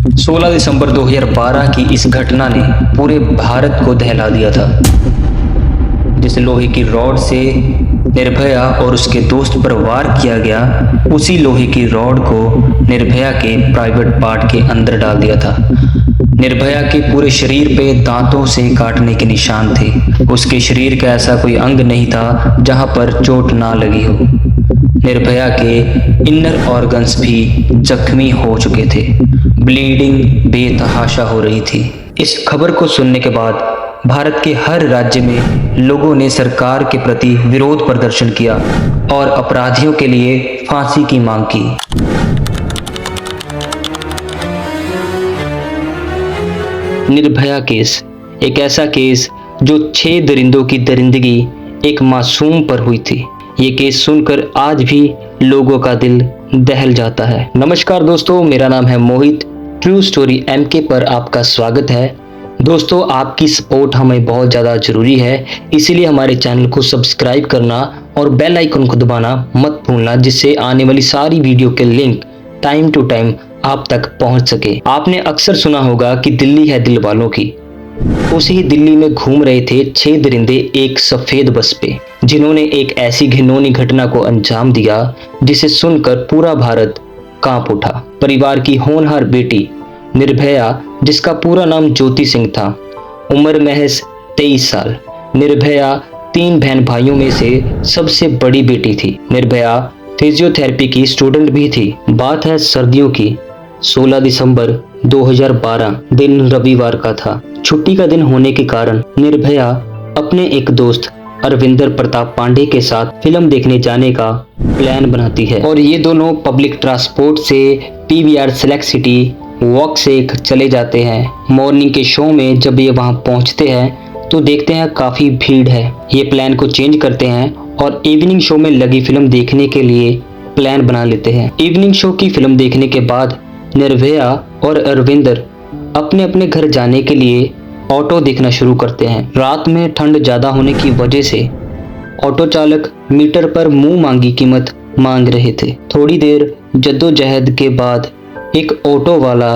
16 दिसंबर 2012 की इस घटना ने पूरे भारत को दहला दिया था। जिस लोहे की रॉड से निर्भया और उसके दोस्त पर वार किया गया, उसी लोहे की रॉड को निर्भया के प्राइवेट पार्ट के अंदर डाल दिया था। निर्भया के पूरे शरीर पे दांतों से काटने के निशान थे। उसके शरीर का ऐसा कोई अंग नहीं था जहां पर चोट ना लगी हो। निर्भया के इनर ऑर्गन्स भी जख्मी हो चुके थे। ब्लीडिंग बेतहाशा हो रही थी। इस खबर को सुनने के बाद भारत के हर राज्य में लोगों ने सरकार के प्रति विरोध प्रदर्शन किया और अपराधियों के लिए फांसी की मांग की। निर्भया केस एक ऐसा केस जो 6 दरिंदों की दरिंदगी एक मासूम पर हुई थी। ये केस सुनकर आज भी लोगों का दिल दहल जाता है। नमस्कार दोस्तों, मेरा नाम है मोहित। ट्रू स्टोरी एमके पर आपका स्वागत है। दोस्तों, आपकी सपोर्ट हमें बहुत ज़्यादा ज़रूरी है, इसीलिए हमारे चैनल को सब्सक्राइब करना और बेल आइकन को दबाना मत भूलना, जिससे आने वाली सारी वीडियो के लिंक टाइम टू टाइम आप तक पहुंच सके। आपने अक्सर सुना होगा कि दिल्ली है दिल वालों की। उसे ही दिल्ली में घूम रहे थे 6 दरिंदे एक सफ़ेद बस पे, जिन्होंने एक ऐसी घिनौनी घटना को अंजाम दिया जिसे सुनकर पूरा भारत कांप उठा। परिवार की होनहार बेटी निर्भया, जिसका पूरा नाम ज्योति सिंह था, उम्र महज 23 साल। निर्भया 3 बहन भाइयों में से सबसे बड़ी बेटी थी। निर्भया फिजियोथेरेपी की स्टूडेंट भी थी। बात है सर्दियों की। 16 दिसंबर 2012 दिन रविवार का था। छुट्टी का दिन होने के कारण निर्भया अपने एक दोस्त अरविंदर प्रताप पांडे के साथ फिल्म देखने जाने का प्लान बनाती है और ये दोनों पब्लिक ट्रांसपोर्ट से पीवीआर सेलेक्ट सिटी वॉक से चले जाते हैं। मॉर्निंग के शो में जब ये वहां पहुंचते हैं तो देखते हैं काफ़ी भीड़ है। ये प्लान को चेंज करते हैं और इवनिंग शो में लगी फिल्म देखने के लिए प्लान बना लेते हैं। इवनिंग शो की फिल्म देखने के बाद निर्भया और अरविंदर अपने अपने घर जाने के लिए ऑटो देखना शुरू करते हैं। रात में ठंड ज़्यादा होने की वजह से ऑटो चालक मीटर पर मुंह मांगी कीमत मांग रहे थे। थोड़ी देर जद्दोजहद के बाद एक ऑटो वाला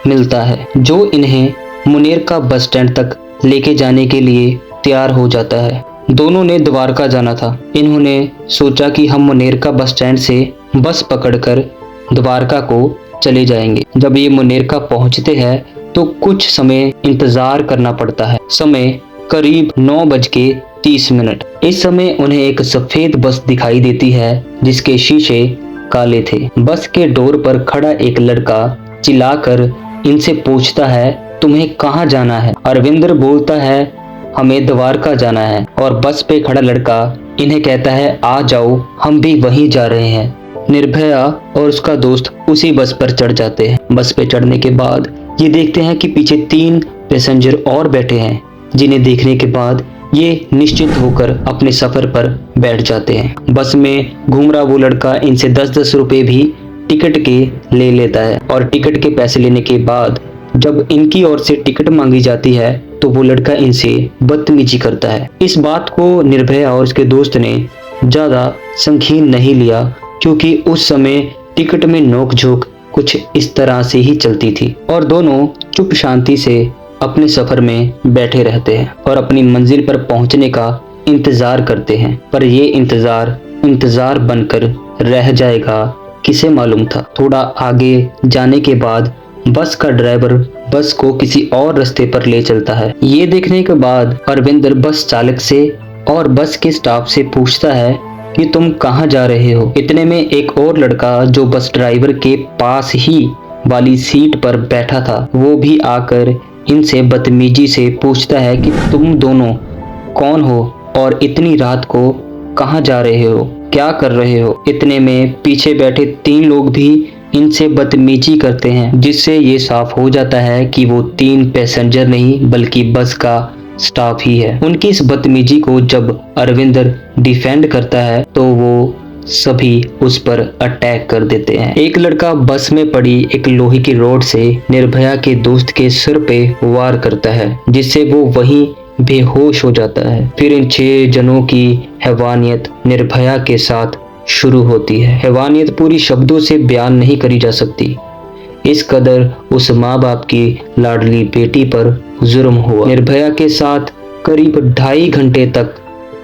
मिलता है जो इन्हें मुनेर का बस स्टैंड तक लेके जाने के लिए तैयार हो जाता है। दोनों ने द्वारका जाना था। इन्होंने सोचा कि हम मुनेर का बस स्टैंड से बस पकड़कर द्वारका को चले जाएंगे। जब ये मुनेर का पहुंचते हैं तो कुछ समय इंतजार करना पड़ता है। समय करीब 9:30। इस समय उन्हें एक सफेद बस दिखाई देती है जिसके शीशे काले थे। बस के डोर पर खड़ा एक लड़का चिल्लाकर इनसे पूछता है, तुम्हें कहाँ जाना है? अरविंदर बोलता है, हमें द्वारका जाना है। और बस पे खड़ा लड़का इन्हें कहता है, आ जाओ, हम भी वहीं जा रहे हैं। निर्भया और उसका दोस्त उसी बस पर चढ़ जाते हैं। बस पे चढ़ने के बाद ये देखते हैं कि पीछे 3 पैसेंजर और बैठे हैं, जिन्हें देखने के बाद ये निश्चिंत होकर अपने सफर पर बैठ जाते हैं। बस में घूम रहा वो लड़का इनसे 10-10 रुपए भी टिकट के ले लेता है और टिकट के पैसे लेने के बाद जब इनकी ओर से टिकट मांगी जाती है तो वो लड़का इनसे बदतमीजी करता है। इस बात को निर्भया और उसके दोस्त ने ज्यादा संगीन नहीं लिया, क्योंकि उस समय टिकट में नोक-झोंक कुछ इस तरह से ही चलती थी और दोनों चुप शांति से अपने सफर में बैठे रहते हैं और अपनी मंजिल पर पहुंचने का इंतजार करते हैं। पर ये इंतजार बनकर रह जाएगा, किसे मालूम था। थोड़ा आगे जाने के बाद बस का ड्राइवर बस को किसी और रास्ते पर ले चलता है। ये देखने के बाद अरविंदर बस चालक से और बस के स्टाफ से पूछता है कि तुम कहाँ जा रहे हो। इतने में एक और लड़का जो बस ड्राइवर के पास ही वाली सीट पर बैठा था, वो भी आकर इनसे बदतमीजी से पूछता है कि तुम दोनों कौन हो और इतनी रात को कहाँ जा रहे हो, क्या कर रहे हो। इतने में पीछे बैठे 3 लोग भी इनसे बदतमीजी करते हैं, जिससे ये साफ हो जाता है कि वो 3 पैसेंजर नहीं बल्कि बस का स्टाफ ही है। उनकी इस बदतमीजी को जब अरविंदर डिफेंड करता है तो वो सभी उस पर अटैक कर देते हैं। एक लड़का बस में पड़ी एक लोहे की रॉड से निर्भया के दोस्त के सिर पे वार करता है, जिससे वो वहीं बेहोश हो जाता है। फिर इन 6 जनों की हैवानियत निर्भया के साथ शुरू होती है। हैवानियत पूरी शब्दों से बयान नहीं करी जा सकती। इस कदर उस माँ बाप की लाडली बेटी पर जुर्म हुआ। निर्भया के साथ करीब 2.5 घंटे तक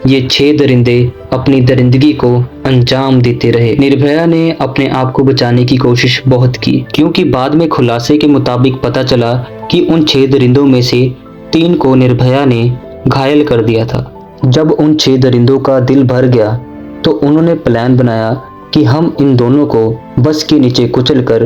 ये 6 दरिंदे अपनी दरिंदगी को अंजाम देते रहे। निर्भया ने अपने आप को बचाने की कोशिश बहुत की, क्योंकि बाद में खुलासे के मुताबिक पता चला कि उन 6 दरिंदों में से 3 को निर्भया ने घायल कर दिया था। जब उन 6 दरिंदों का दिल भर गया तो उन्होंने प्लान बनाया कि हम इन दोनों को बस के नीचे कुचलकर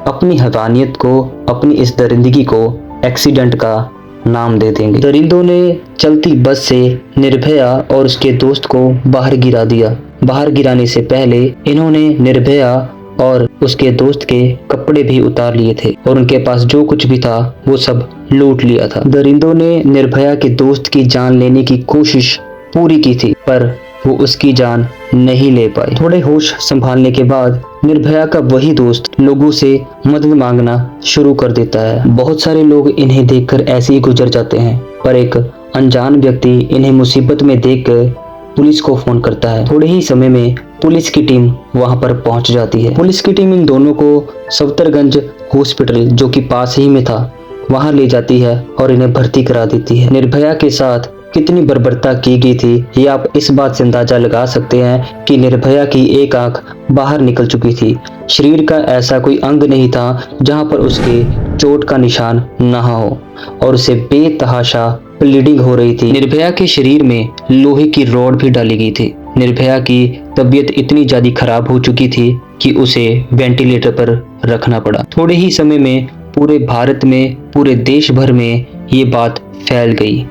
अपनी हैवानियत को, अपनी इस दरिंदगी को एक्सीडेंट का नाम दे देंगे। दरिंदों ने चलती बस से निर्भया और उसके दोस्त को बाहर गिरा दिया। बाहर गिराने से पहले इन्होंने निर्भया और उसके दोस्त के कपड़े भी उतार लिए थे और उनके पास जो कुछ भी था वो सब लूट लिया था। दरिंदों ने निर्भया के दोस्त की जान लेने की कोशिश पूरी की थी, पर वो उसकी जान नहीं ले पाए। थोड़े होश संभालने के बाद निर्भया का वही दोस्त लोगों से मदद मांगना शुरू कर देता है। बहुत सारे लोग इन्हें देखकर ऐसे ही गुजर जाते हैं, पर एक अनजान व्यक्ति इन्हें मुसीबत में देखकर पुलिस को फोन करता है। थोड़े ही समय में पुलिस की टीम वहां पर पहुंच जाती है। पुलिस की टीम इन दोनों को सफदरगंज हॉस्पिटल, जो कि पास ही में था, वहां ले जाती है और इन्हें भर्ती करा देती है। निर्भया के साथ कितनी बर्बरता की गई थी ये आप इस बात से अंदाजा लगा सकते हैं कि निर्भया की एक आंख बाहर निकल चुकी थी। शरीर का ऐसा कोई अंग नहीं था जहां पर उसके चोट का निशान न हो और उसे बेतहाशा ब्लीडिंग हो रही थी। निर्भया के शरीर में लोहे की रॉड भी डाली गई थी। निर्भया की तबीयत इतनी ज्यादा खराब हो चुकी थी कि उसे वेंटिलेटर पर रखना पड़ा। थोड़े ही समय में पूरे भारत में, पूरे देश भर में ये बात फैल गई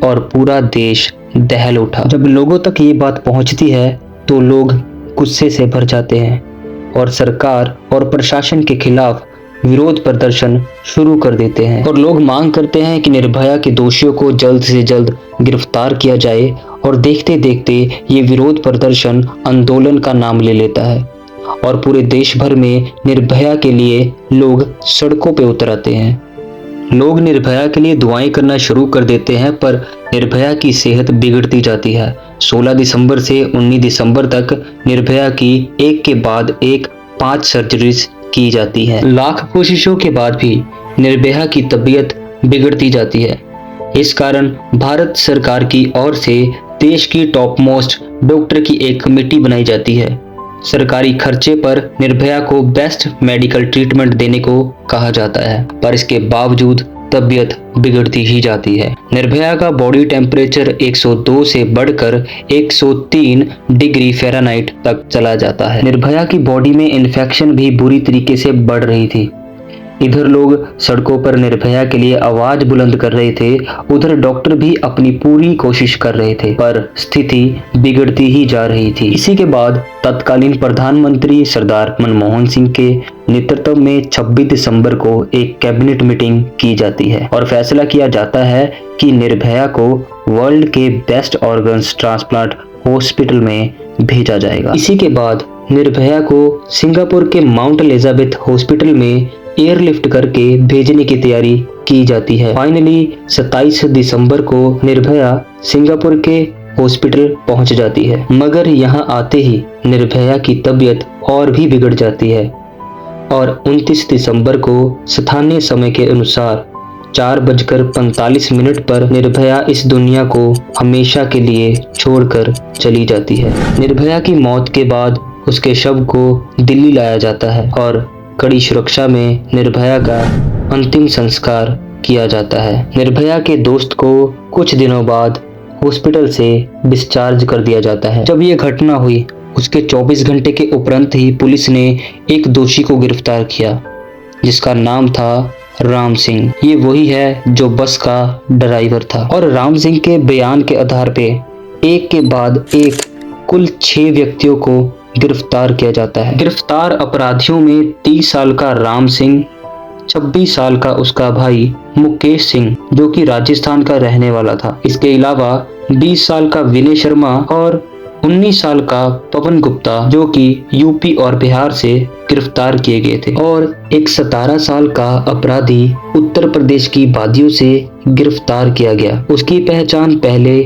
और पूरा देश दहल उठा। जब लोगों तक ये बात पहुंचती है तो लोग गुस्से से भर जाते हैं और सरकार और प्रशासन के खिलाफ विरोध प्रदर्शन शुरू कर देते हैं और लोग मांग करते हैं कि निर्भया के दोषियों को जल्द से जल्द गिरफ्तार किया जाए। और देखते देखते ये विरोध प्रदर्शन आंदोलन का नाम ले लेता है और पूरे देश भर में निर्भया के लिए लोग सड़कों पे उतर आते हैं। लोग निर्भया के लिए दुआएं करना शुरू कर देते हैं, पर निर्भया की सेहत बिगड़ती जाती है। 16 दिसंबर से 19 दिसंबर तक निर्भया की एक के बाद एक 5 सर्जरीज की जाती है। लाख कोशिशों के बाद भी निर्भया की तबीयत बिगड़ती जाती है। इस कारण भारत सरकार की ओर से देश की टॉप मोस्ट डॉक्टर की एक कमेटी बनाई जाती है। सरकारी खर्चे पर निर्भया को बेस्ट मेडिकल ट्रीटमेंट देने को कहा जाता है, पर इसके बावजूद तबीयत बिगड़ती ही जाती है। निर्भया का बॉडी टेम्परेचर 102 से बढ़कर 103 डिग्री फ़ारेनहाइट तक चला जाता है। निर्भया की बॉडी में इन्फेक्शन भी बुरी तरीके से बढ़ रही थी। इधर लोग सड़कों पर निर्भया के लिए आवाज बुलंद कर रहे थे, उधर डॉक्टर भी अपनी पूरी कोशिश कर रहे थे, पर स्थिति बिगड़ती ही जा रही थी। इसी के बाद तत्कालीन प्रधानमंत्री सरदार मनमोहन सिंह के नेतृत्व में 26 दिसंबर को एक कैबिनेट मीटिंग की जाती है और फैसला किया जाता है कि निर्भया को वर्ल्ड के बेस्ट ऑर्गन्स ट्रांसप्लांट हॉस्पिटल में भेजा जाएगा। इसी के बाद निर्भया को सिंगापुर के माउंट एलिजाबेथ हॉस्पिटल में एयरलिफ्ट करके भेजने की तैयारी की जाती है। फाइनली 27 दिसंबर को निर्भया सिंगापुर के हॉस्पिटल पहुंच जाती है, मगर यहां आते ही निर्भया की तबीयत और भी बिगड़ जाती है और 29 दिसंबर को स्थानीय समय के अनुसार 4:45 पर निर्भया इस दुनिया को हमेशा के लिए छोड़कर चली जाती है। निर्भया की मौत के बाद उसके शव को दिल्ली लाया जाता है और कड़ी सुरक्षा में निर्भया का अंतिम संस्कार किया जाता है। निर्भया के दोस्त को कुछ दिनों बाद हॉस्पिटल से डिस्चार्ज कर दिया जाता है। जब ये घटना हुई उसके 24 घंटे के उपरांत ही पुलिस ने एक दोषी को गिरफ्तार किया, जिसका नाम था राम सिंह। ये वही है जो बस का ड्राइवर था और राम सिंह के बयान के आधार पे एक के बाद एक कुल 6 व्यक्तियों को गिरफ्तार किया जाता है। गिरफ्तार अपराधियों में 30 साल का राम सिंह, 26 साल का उसका भाई मुकेश सिंह जो कि राजस्थान का रहने वाला था। इसके अलावा 20 साल का विनय शर्मा और 19 साल का पवन गुप्ता जो कि यूपी और बिहार से गिरफ्तार किए गए थे और एक 17 साल का अपराधी उत्तर प्रदेश की वादियों से गिरफ्तार किया गया। उसकी पहचान पहले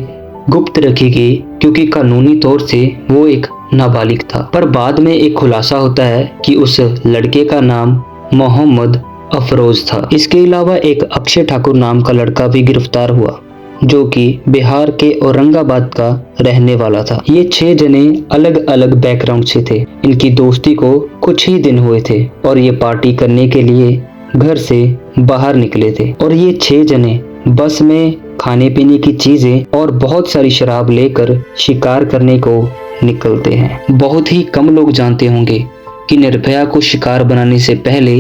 गुप्त रखी गई क्योंकि कानूनी तौर से वो एक नाबालिग था, पर बाद में एक खुलासा होता है कि उस लड़के का नाम मोहम्मद अफरोज था। इसके अलावा एक अक्षय ठाकुर नाम का लड़का भी गिरफ्तार हुआ, जो कि बिहार के औरंगाबाद का रहने वाला था। ये 6 जने अलग अलग बैकग्राउंड से थे। इनकी दोस्ती को कुछ ही दिन हुए थे और ये पार्टी करने के लिए घर से बाहर निकले थे। और ये 6 जने बस में खाने पीने की चीजें और बहुत सारी शराब लेकर शिकार करने को निकलते हैं। बहुत ही कम लोग जानते होंगे कि निर्भया को शिकार बनाने से पहले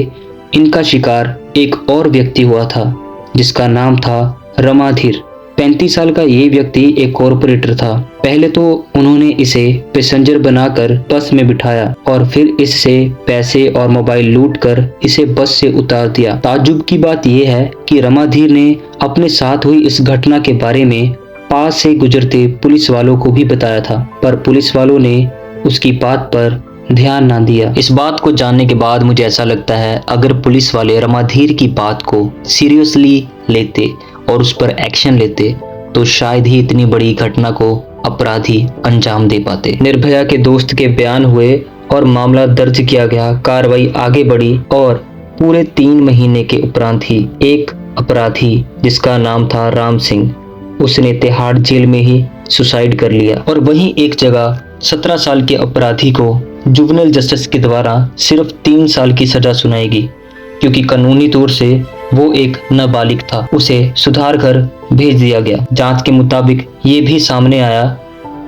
इनका शिकार एक और व्यक्ति हुआ था, जिसका नाम था रमाधीर। 35 साल का ये व्यक्ति एक कॉरपोरेटर था। पहले तो उन्होंने इसे पैसेंजर बनाकर बस में बिठाया और फिर इससे पैसे और मोबाइल लूटकर इसे बस से उतार दिया। ताज्जुब की बात यह है कि रमाधीर ने अपने साथ हुई इस घटना के बारे में पास से गुजरते पुलिस वालों को भी बताया था, पर पुलिस वालों ने उसकी बात पर ध्यान ना दिया। इस बात को जानने के बाद मुझे ऐसा लगता है, अगर पुलिस वाले रमाधीर की बात को सीरियसली लेते और उस पर एक्शन लेते तो शायद ही इतनी बड़ी घटना को अपराधी अंजाम दे पाते। निर्भया के दोस्त के बयान हुए और मामला दर्ज किया गया। कार्रवाई आगे बढ़ी और पूरे 3 महीने के उपरांत ही एक अपराधी जिसका नाम था राम सिंह, उसने तिहाड़ जेल में ही सुसाइड कर लिया। और वहीं एक जगह 17 साल के अपराधी को जुवेनाइल जस्टिस के द्वारा सिर्फ 3 साल की सजा सुनाएगी, क्योंकि कानूनी तौर से वो एक नाबालिग था। उसे सुधार घर भेज दिया गया। जांच के मुताबिक ये भी सामने आया,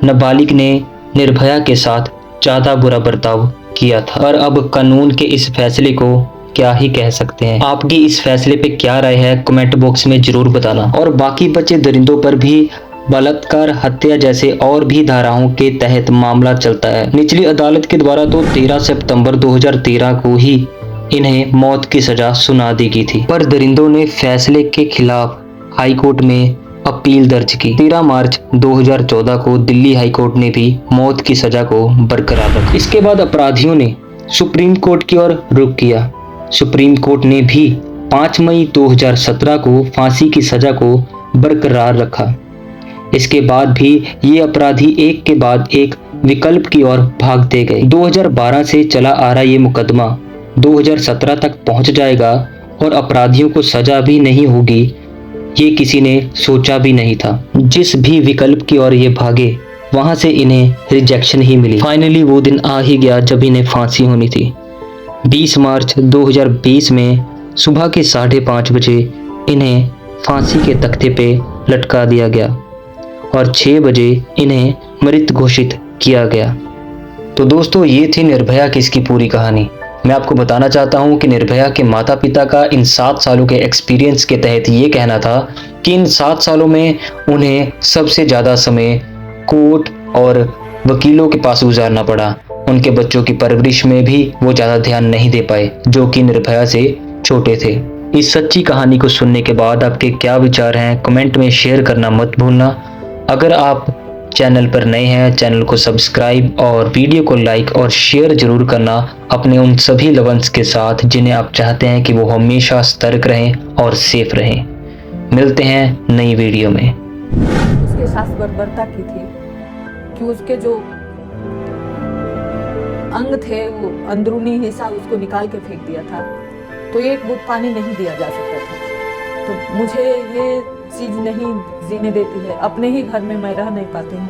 नाबालिग ने निर्भया के साथ ज्यादा बुरा बर्ताव किया था। और अब कानून के इस फैसले को क्या ही कह सकते हैं। आपकी इस फैसले पे क्या राय है, कमेंट बॉक्स में जरूर बताना। और बाकी बचे दरिंदों पर भी बलात्कार, हत्या जैसे और भी धाराओं के तहत मामला चलता है। निचली अदालत के द्वारा तो 13 सितंबर 2013 को ही इन्हें मौत की सजा सुना दी गई थी, पर दरिंदों ने फैसले के खिलाफ हाई कोर्ट में अपील दर्ज की। 13 मार्च 2014 को दिल्ली हाई कोर्ट ने भी मौत की सजा को बरकरार रखा। इसके बाद अपराधियों ने सुप्रीम कोर्ट की ओर रुख किया। सुप्रीम कोर्ट ने भी 5 मई 2017 को फांसी की सजा को बरकरार रखा। इसके बाद भी ये अपराधी एक के बाद एक विकल्प की ओर भागते गए। 2012 से चला आ रहा ये मुकदमा 2017 तक पहुंच जाएगा और अपराधियों को सजा भी नहीं होगी, ये किसी ने सोचा भी नहीं था। जिस भी विकल्प की ओर ये भागे, वहां से इन्हें रिजेक्शन ही मिली। फाइनली वो दिन आ ही गया जब इन्हें फांसी होनी थी। 20 मार्च 2020 में सुबह के 5:30 बजे इन्हें फांसी के तख्ते पे लटका दिया गया और 6 बजे इन्हें मृत घोषित किया गया। तो दोस्तों, ये थी निर्भया केस की पूरी कहानी। मैं आपको बताना चाहता हूं कि निर्भया के माता पिता का इन 7 सालों के एक्सपीरियंस के तहत ये कहना था कि इन 7 सालों में उन्हें सबसे ज़्यादा समय कोर्ट और वकीलों के पास गुजारना पड़ा। उनके बच्चों की परवरिश में भी वो ज़्यादा ध्यान नहीं दे पाए, जो कि निर्भया से छोटे थे। इस सच्ची कहानी को सुनने के बाद आपके क्या विचार हैं, कमेंट में शेयर करना मत भूलना। अगर आप चैनल पर नए हैं, चैनल को सब्सक्राइब और वीडियो को लाइक और शेयर जरूर करना अपने उन सभी लव वंस के साथ जिन्हें आप चाहते हैं कि वो हमेशा सतर्क रहें और सेफ रहें। मिलते हैं नई वीडियो में। उसके साथ बर्बरता की थी कि उसके जो अंग थे वो अंदरूनी हिस्सा उसको निकाल के फेंक दिया था, तो एक बूंद पानी नहीं दिया जा सकता था। तो मुझे ये चीज नहीं जीने देती है। अपने ही घर में मैं रह नहीं पाती हूँ।